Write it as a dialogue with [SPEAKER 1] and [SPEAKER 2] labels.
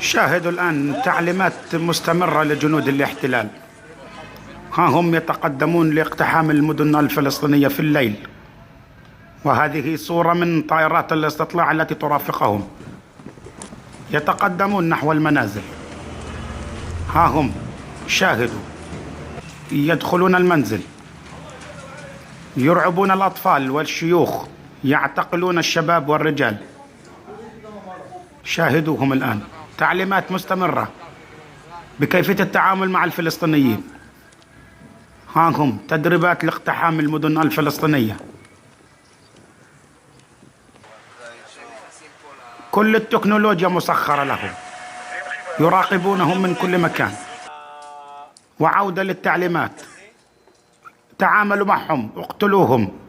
[SPEAKER 1] شاهدوا الآن تعليمات مستمرة لجنود الاحتلال. ها هم يتقدمون لاقتحام المدن الفلسطينية في الليل، وهذه صورة من طائرات الاستطلاع التي ترافقهم. يتقدمون نحو المنازل. ها هم شاهدوا يدخلون المنزل، يرعبون الأطفال والشيوخ، يعتقلون الشباب والرجال. شاهدوهم الآن، تعليمات مستمرة بكيفية التعامل مع الفلسطينيين. ها هم تدريبات لاقتحام المدن الفلسطينية. كل التكنولوجيا مسخرة لهم، يراقبونهم من كل مكان. وعودة للتعليمات: تعاملوا معهم، اقتلوهم.